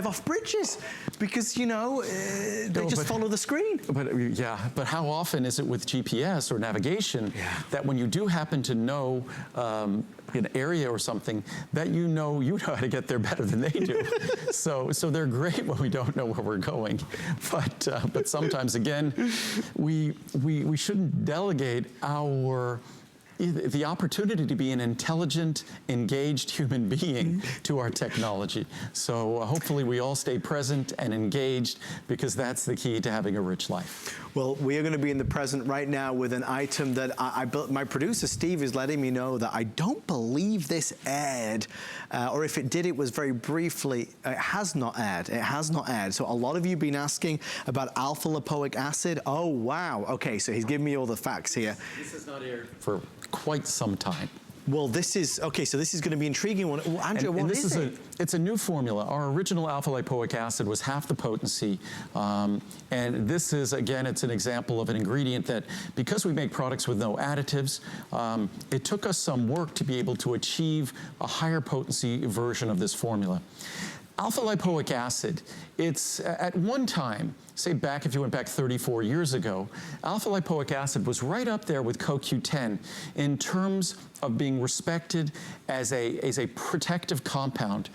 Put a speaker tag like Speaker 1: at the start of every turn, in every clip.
Speaker 1: off bridges because, you know, they just follow the screen.
Speaker 2: But yeah, but how often is it with GPS or navigation that when you do happen to know an area or something, that you know how to get there better than they do. so they're great when we don't know where we're going. But sometimes, again, we shouldn't delegate the opportunity to be an intelligent, engaged human being to our technology. So hopefully we all stay present and engaged, because that's the key to having a rich life.
Speaker 1: Well, we are going to be in the present right now with an item that I built. My producer, Steve, is letting me know that I don't believe this aired, or if it did, it was very briefly. It has not aired. It has not aired. So a lot of you have been asking about alpha lipoic acid. Oh, wow. Okay, so he's giving me all the facts here.
Speaker 2: This is not aired for quite some time.
Speaker 1: Well, this is, okay, so this is going to be intriguing. Well, Andrew, what is it?
Speaker 2: It's a new formula. Our original alpha lipoic acid was half the potency. And this is, again, it's an example of an ingredient that, because we make products with no additives, it took us some work to be able to achieve a higher potency version of this formula. Alpha lipoic acid, it's at one time, say back, if you went back 34 years ago, alpha lipoic acid was right up there with CoQ10 in terms of being respected as a protective compound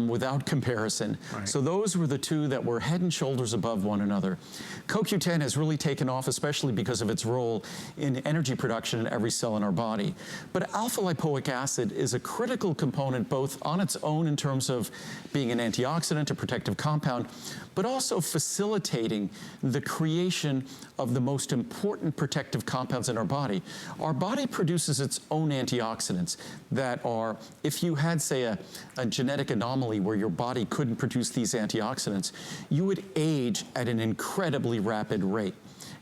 Speaker 2: without comparison. Right. So those were the two that were head and shoulders above one another. CoQ10 has really taken off, especially because of its role in energy production in every cell in our body. But alpha lipoic acid is a critical component both on its own in terms of being an antioxidant, a protective compound, but also facilitating the creation of the most important protective compounds in our body. Our body produces its own antioxidants that are, if you had, say, a genetic anomaly where your body couldn't produce these antioxidants, you would age at an incredibly rapid rate.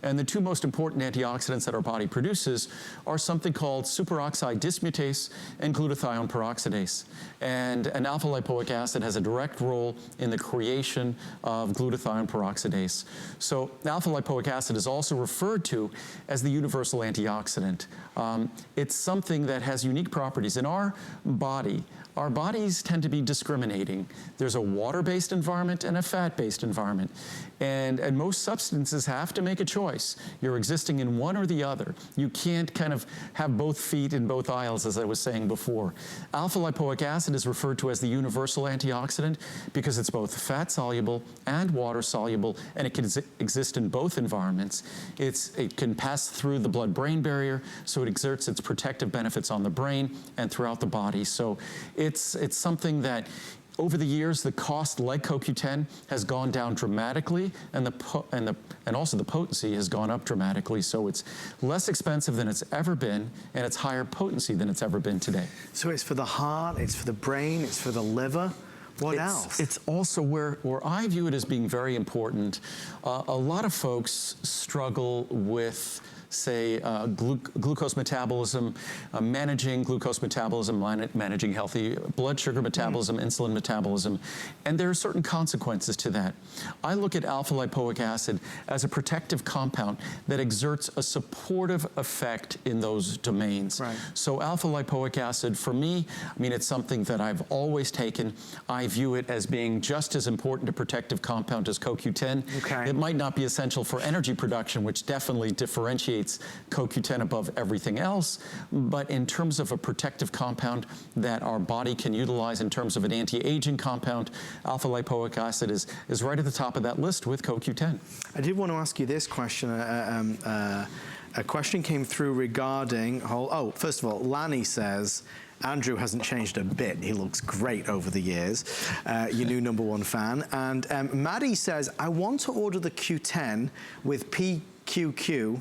Speaker 2: And the two most important antioxidants that our body produces are something called superoxide dismutase and glutathione peroxidase. And an alpha lipoic acid has a direct role in the creation of glutathione peroxidase. So alpha lipoic acid is also referred to as the universal antioxidant. It's something that has unique properties. In our body, our bodies tend to be discriminating. There's a water-based environment and a fat-based environment. And most substances have to make a choice. You're existing in one or the other. You can't kind of have both feet in both aisles, as I was saying before. Alpha lipoic acid is referred to as the universal antioxidant because it's both fat-soluble and water-soluble, and it can exist in both environments. It can pass through the blood-brain barrier, so it exerts its protective benefits on the brain and throughout the body. So it's something that over the years, the cost, like CoQ10, has gone down dramatically, and also the potency has gone up dramatically. So it's less expensive than it's ever been, and it's higher potency than it's ever been today.
Speaker 1: So it's for the heart, it's for the brain, it's for the liver. What else? It's
Speaker 2: also where I view it as being very important. A lot of folks struggle with, say, glucose metabolism, managing glucose metabolism, managing healthy blood sugar metabolism, insulin metabolism, and there are certain consequences to that. I look at alpha lipoic acid as a protective compound that exerts a supportive effect in those domains. Right. So alpha lipoic acid, for me, I mean, it's something that I've always taken. I view it as being just as important a protective compound as CoQ10. Okay. It might not be essential for energy production, which definitely differentiates CoQ10 above everything else, but in terms of a protective compound that our body can utilize in terms of an anti-aging compound, alpha lipoic acid is right at the top of that list with CoQ10.
Speaker 1: I did want to ask you this question. A question came through regarding, first of all, Lanny says, Andrew hasn't changed a bit. He looks great over the years. Your new #1 fan. And Maddie says, I want to order the Q10 with PQQ.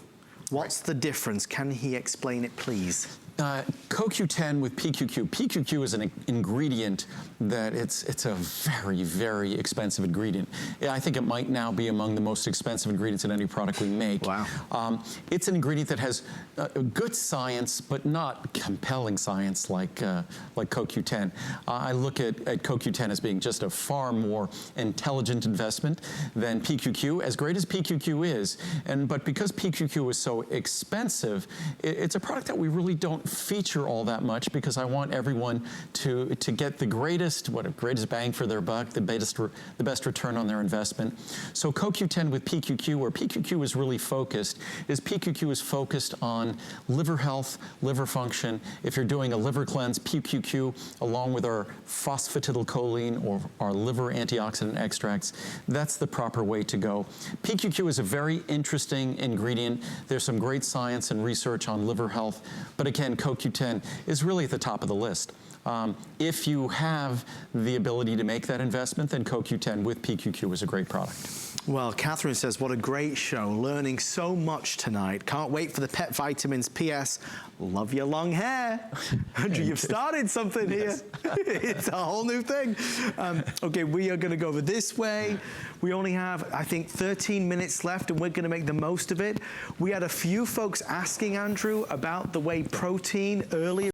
Speaker 1: What's the difference? Can he explain it, please?
Speaker 2: CoQ10 with PQQ. PQQ is an ingredient that it's a very, very expensive ingredient. I think it might now be among the most expensive ingredients in any product we make. Wow. It's an ingredient that has good science, but not compelling science like CoQ10. I look at CoQ10 as being just a far more intelligent investment than PQQ, as great as PQQ is. But because PQQ is so expensive, it's a product that we really don't feature all that much because I want everyone to get the greatest bang for their buck, the best return on their investment. So CoQ10 with PQQ, where PQQ is really focused, is PQQ is focused on liver health, liver function. If you're doing a liver cleanse, PQQ, along with our phosphatidylcholine or our liver antioxidant extracts, that's the proper way to go. PQQ is a very interesting ingredient. There's some great science and research on liver health, but again, CoQ10 is really at the top of the list. If you have the ability to make that investment, then CoQ10 with PQQ is a great product.
Speaker 1: Well, Catherine says, what a great show. Learning so much tonight. Can't wait for the pet vitamins. P.S. Love your long hair. Andrew, you've started something here. It's a whole new thing. Okay, we are going to go over this way. We only have, I think, 13 minutes left, and we're going to make the most of it. We had a few folks asking Andrew about the whey protein earlier.